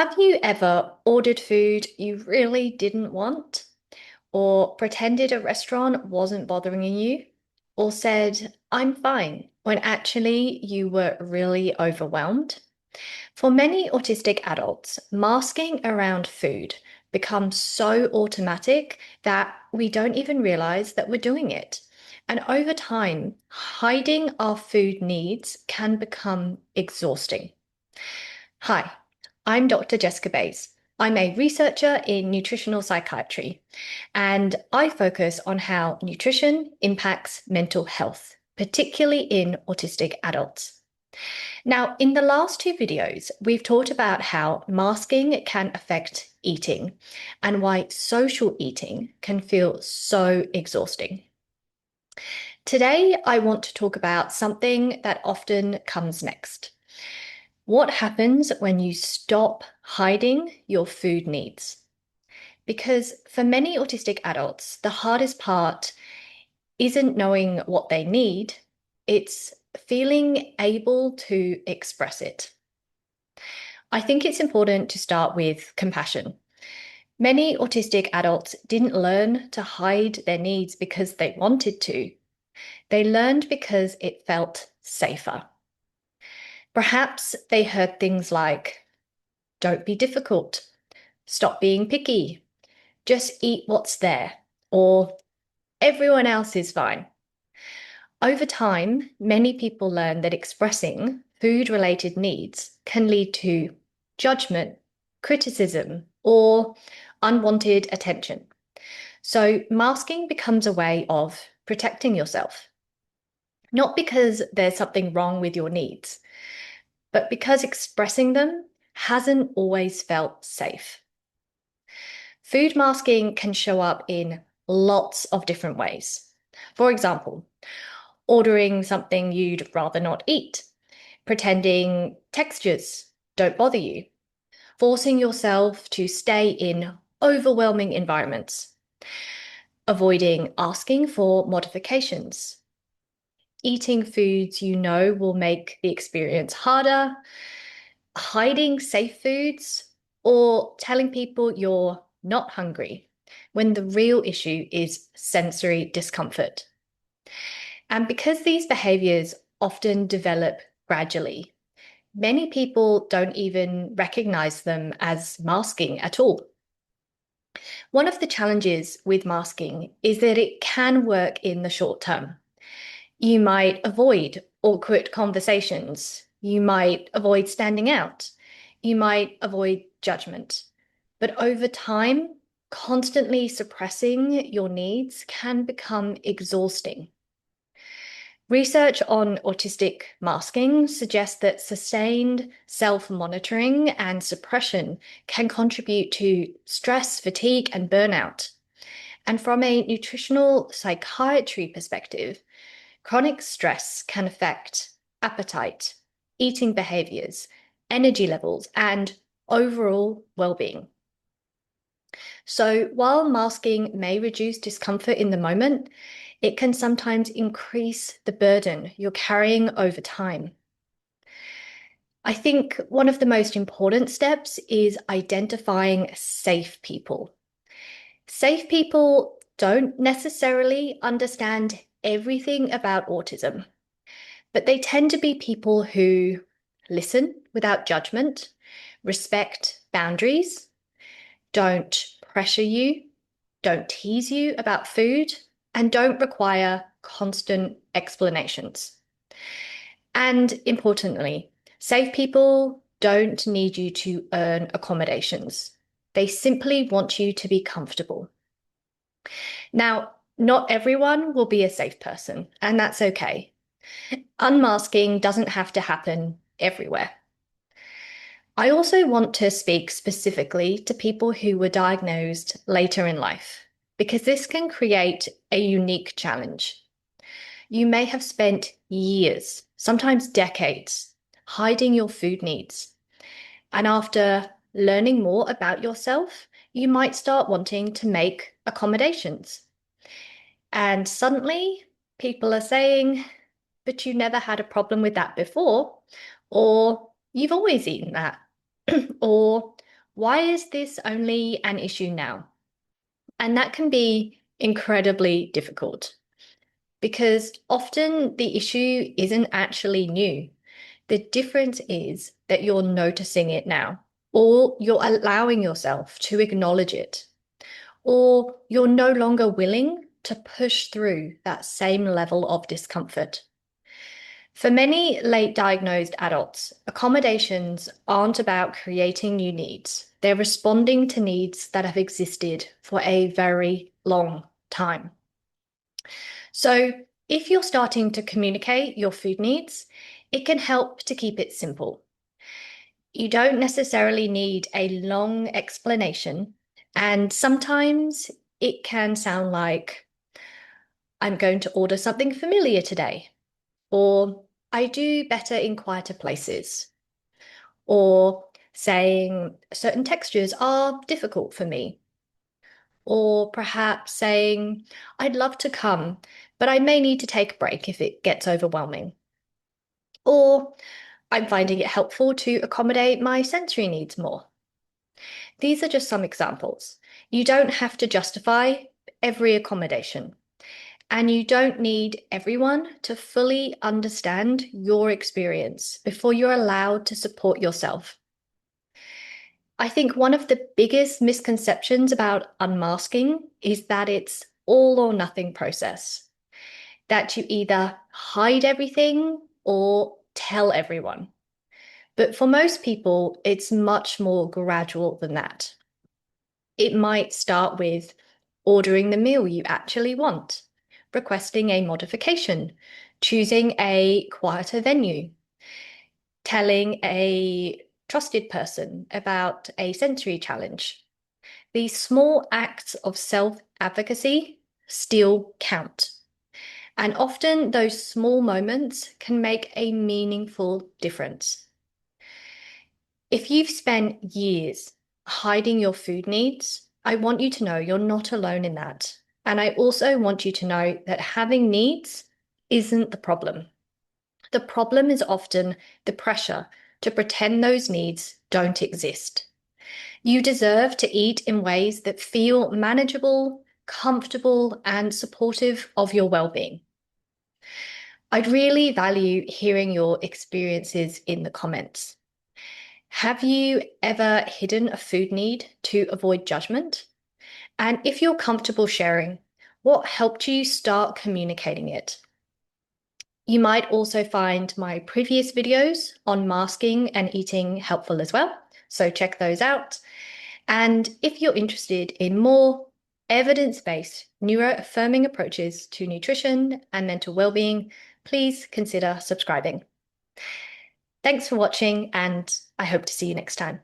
Have you ever ordered food you really didn't want? Or pretended a restaurant wasn't bothering you? Or said, I'm fine, when actually you were really overwhelmed? For many autistic adults, masking around food becomes so automatic that we don't even realize that we're doing it. And over time, hiding our food needs can become exhausting. Hi, I'm Dr. Jessica Bays. I'm a researcher in nutritional psychiatry, and I focus on how nutrition impacts mental health, particularly in autistic adults. Now, in the last two videos, we've talked about how masking can affect eating and why social eating can feel so exhausting. Today, I want to talk about something that often comes next. What happens when you stop hiding your food needs? Because for many autistic adults, the hardest part isn't knowing what they need, it's feeling able to express it. I think it's important to start with compassion. Many autistic adults didn't learn to hide their needs because they wanted to. They learned because it felt safer. Perhaps they heard things like, don't be difficult, stop being picky, just eat what's there, or everyone else is fine. Over time, many people learn that expressing food-related needs can lead to judgment, criticism, or unwanted attention. So masking becomes a way of protecting yourself, not because there's something wrong with your needs, but because expressing them hasn't always felt safe. Food masking can show up in lots of different ways. For example, ordering something you'd rather not eat, pretending textures don't bother you, forcing yourself to stay in overwhelming environments, avoiding asking for modifications, eating foods you know will make the experience harder, hiding safe foods, or telling people you're not hungry when the real issue is sensory discomfort. And because these behaviors often develop gradually, many people don't even recognize them as masking at all. One of the challenges with masking is that it can work in the short term. You might avoid awkward conversations. You might avoid standing out. You might avoid judgment. But over time, constantly suppressing your needs can become exhausting. Research on autistic masking suggests that sustained self-monitoring and suppression can contribute to stress, fatigue, and burnout. And from a nutritional psychiatry perspective, chronic stress can affect appetite, eating behaviors, energy levels, and overall well-being. So while masking may reduce discomfort in the moment, it can sometimes increase the burden you're carrying over time. I think one of the most important steps is identifying safe people. Safe people don't necessarily understand everything about autism, but they tend to be people who listen without judgment, respect boundaries, don't pressure you, don't tease you about food, and don't require constant explanations. And importantly, safe people don't need you to earn accommodations. They simply want you to be comfortable. Now, not everyone will be a safe person, and that's okay. Unmasking doesn't have to happen everywhere. I also want to speak specifically to people who were diagnosed later in life, because this can create a unique challenge. You may have spent years, sometimes decades, hiding your food needs. And after learning more about yourself, you might start wanting to make accommodations. And suddenly, people are saying, but you never had a problem with that before, or you've always eaten that, or Why is this only an issue now? And that can be incredibly difficult because often the issue isn't actually new. The difference is that you're noticing it now, or you're allowing yourself to acknowledge it, or you're no longer willing to push through that same level of discomfort. For many late diagnosed adults, accommodations aren't about creating new needs. They're responding to needs that have existed for a very long time. So, if you're starting to communicate your food needs, it can help to keep it simple. You don't necessarily need a long explanation, and sometimes it can sound like, I'm going to order something familiar today, or I do better in quieter places, or saying certain textures are difficult for me, or perhaps saying, I'd love to come, but I may need to take a break if it gets overwhelming. Or I'm finding it helpful to accommodate my sensory needs more. These are just some examples. You don't have to justify every accommodation, and you don't need everyone to fully understand your experience before you're allowed to support yourself. I think one of the biggest misconceptions about unmasking is that it's all or nothing process, that you either hide everything or tell everyone. But for most people, it's much more gradual than that. It might start with ordering the meal you actually want, requesting a modification, choosing a quieter venue, telling a trusted person about a sensory challenge. These small acts of self-advocacy still count. And often those small moments can make a meaningful difference. If you've spent years hiding your food needs, I want you to know you're not alone in that. And I also want you to know that having needs isn't the problem. The problem is often the pressure to pretend those needs don't exist. You deserve to eat in ways that feel manageable, comfortable, and supportive of your well-being. I'd really value hearing your experiences in the comments. Have you ever hidden a food need to avoid judgment? And if you're comfortable sharing, what helped you start communicating it? You might also find my previous videos on masking and eating helpful as well, so check those out. And if you're interested in more evidence-based neuroaffirming approaches to nutrition and mental well-being, please consider subscribing. Thanks for watching, and I hope to see you next time.